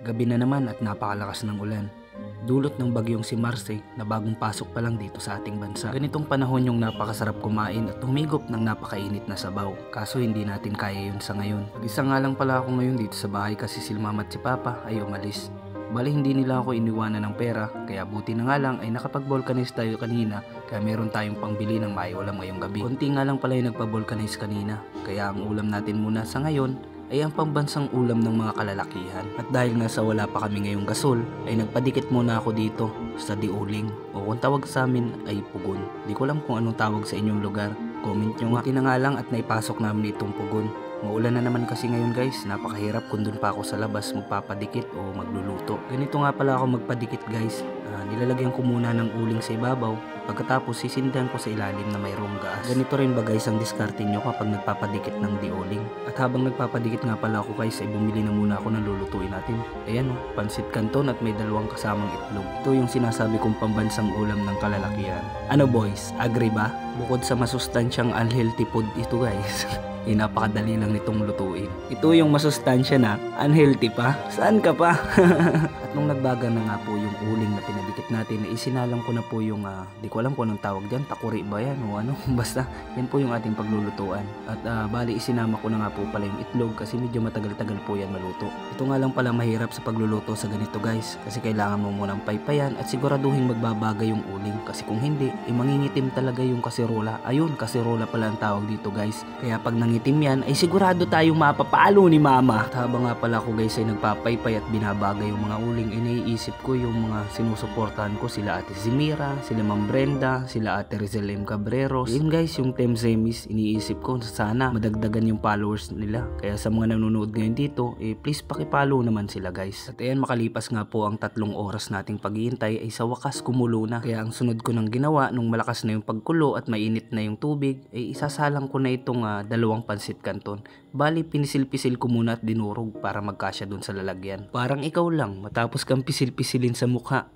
Gabi na naman at napakalakas ng ulan. Dulot ng bagyong si Marce na bagong pasok pa lang dito sa ating bansa. Ganitong panahon yung napakasarap kumain at humigop ng napakainit na sabaw. Kaso hindi natin kaya yun sa ngayon. Mag-isa nga lang pala ako ngayon dito sa bahay kasi si Mama at si Papa ay umalis. Bali hindi nila ako iniwanan ng pera, kaya buti na nga lang ay nakapag-vulcanize tayo kanina, kaya meron tayong pangbili ng maiulam ngayong gabi. Konti nga lang pala yung nagpa-vulcanize kanina, kaya ang ulam natin muna sa ngayon ay ang pambansang ulam ng mga kalalakihan. At dahil nga sa wala pa kami ngayong gasol, ay nagpadikit muna ako dito sa diuling, o kung tawag sa amin ay pugon. Di ko alam kung anong tawag sa inyong lugar, comment nyo nga. Buti na nga lang at naipasok namin itong pugon. Maulan na naman kasi ngayon guys, napakahirap kung dun pa ako sa labas magpapadikit o magluluto. Ganito nga pala ako magpadikit guys, nilalagyan ko muna ng uling sa ibabaw, pagkatapos sisindihan ko sa ilalim na mayroong gaas. Ganito rin ba guys ang diskarte nyo kapag nagpapadikit ng diuling? At habang nagpapadikit nga pala ako guys, ay bumili na muna ako ng lulutuin natin. Ayan o, pansit canton at may dalawang kasamang itlog. Ito yung sinasabi kong pambansang ulam ng kalalakihan. Ano boys, agree ba? Bukod sa masustansyang unhealthy food ito guys. Napakadali lang nitong lutuin. Ito yung masustansya na unhealthy pa. Saan ka pa? At nung nagbaga na nga po yung uling na pinadikit natin, isinalang ko na po yung di ko alam kung anong tawag dyan, takuri ba yan o ano, basta yan po yung ating paglulutuan. At bali isinama ko na nga po pala yung itlog kasi medyo matagal-tagal po yan maluto. Ito nga lang pala mahirap sa pagluluto sa ganito guys, kasi kailangan mo munang paypayan at siguraduhin magbabaga yung uling, kasi kung hindi mangingitim talaga yung kasirola. Ayun, kasirola pala ang tawag dito guys. Kaya pag nangitim yan ay sigurado tayong mapapalo ni mama. At habang nga pala ako guys ay nagpapaypay at binabaga yung mga uling, naiisip ko yung mga sinusuportahan ko, sila Ate Zimira, sila Ma'am Brenda, sila Ate Rizel M. Cabreros. Yun guys, yung Team Zemis, iniisip ko sana madagdagan yung followers nila. Kaya sa mga nanonood ngayon dito, please pakipollow naman sila guys. At ayan, makalipas nga po ang 3 oras nating paghihintay ay sa wakas kumulo na. Kaya ang sunod ko nang ginawa nung malakas na yung pagkulo at mainit na yung tubig ay isasalang ko na itong dalawang pansit canton. Bali pinisil-pisil ko muna at dinurog para magkasya dun sa lalagyan. Parang ikaw lang, matapos kang pisil-pisilin sa mukha,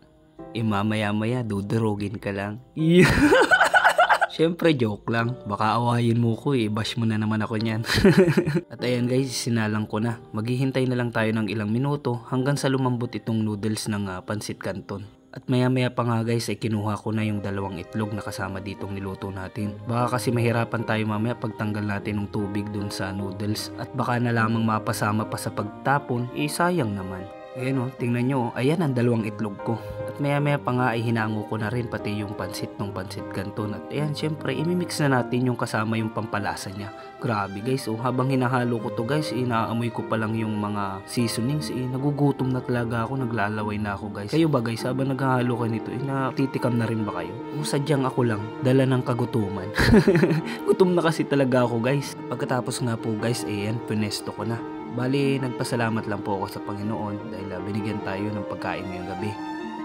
mamaya-maya dudurogin ka lang. Syempre joke lang, baka awayin mo ko bash mo na naman ako niyan. At ayan guys, sinalang ko na. Maghihintay na lang tayo ng ilang minuto hanggang sa lumambot itong noodles ng pansit canton. At maya-maya pa nga guys ay kinuha ko na yung dalawang itlog na kasama ditong niluto natin. Baka kasi mahirapan tayo mamaya pagtanggal natin ng tubig dun sa noodles. At baka na lamang mapasama pa sa pagtapon, sayang naman. Ayan o, tingnan nyo, ayan ang dalawang itlog ko. At maya-maya pa nga ay hinango ko na rin pati yung pansit ng pansit canton. At ayan, syempre, imimix na natin yung kasama yung pampalasa niya. Grabe guys, habang hinahalo ko to guys, inaamoy ko pa lang yung mga seasonings. Nagugutom na talaga ako, naglalaway na ako guys. Kayo ba guys, habang naghahalo kayo nito, natitikam na rin ba kayo? O sadyang ako lang, dala ng kagutuman. Gutom na kasi talaga ako guys. Pagkatapos nga po guys, ayan, pinesto ko na. Bali, nagpasalamat lang po ako sa Panginoon dahil binigyan tayo ng pagkain ngayong gabi.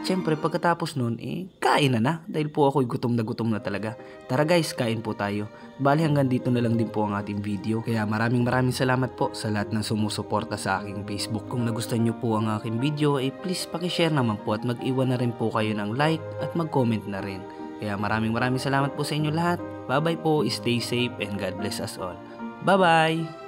Siyempre, pagkatapos nun, kain na dahil po ako'y gutom na talaga. Tara guys, kain po tayo. Bali, hanggang dito na lang din po ang ating video. Kaya maraming salamat po sa lahat ng sumusuporta sa aking Facebook. Kung nagustuhan nyo po ang aking video, please pakishare naman po at mag-iwan na rin po kayo ng like at mag-comment na rin. Kaya maraming salamat po sa inyo lahat. Bye bye po, stay safe and God bless us all. Bye bye!